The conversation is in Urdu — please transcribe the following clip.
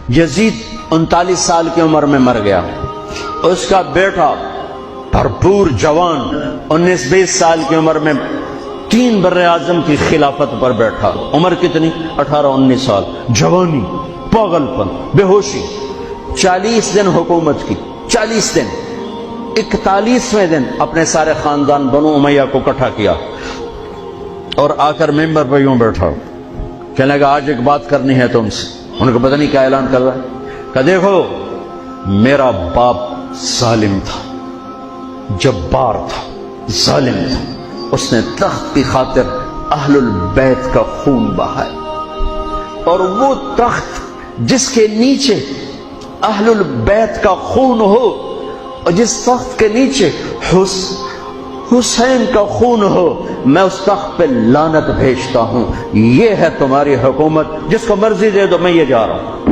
یزید 39 سال کی عمر میں مر گیا، اس کا بیٹا بھرپور جوان 19-20 سال کی عمر میں 3 بر اعظم کی خلافت پر بیٹھا۔ عمر کتنی؟ 18-19 سال، جوانی، پاگل پن، بے ہوشی۔ 40 دن حکومت کی، 40 دن۔ 41ویں دن اپنے سارے خاندان بنو امیہ کو اکٹھا کیا اور آ کر ممبر پہ یوں بیٹھا، کہنے لگا آج ایک بات کرنی ہے تم سے۔ ان کو پتہ نہیں کیا اعلان کر رہا ہے، کہ دیکھو میرا باپ ظالم تھا، جبار تھا، ظالم تھا، اس نے تخت کی خاطر اہل البیت کا خون بہایا، اور وہ تخت جس کے نیچے اہل البیت کا خون ہو اور جس تخت کے نیچے حسین کا خون ہو، میں اس تخت پہ لعنت بھیجتا ہوں۔ یہ ہے تمہاری حکومت، جس کو مرضی دے دو، میں یہ جا رہا ہوں۔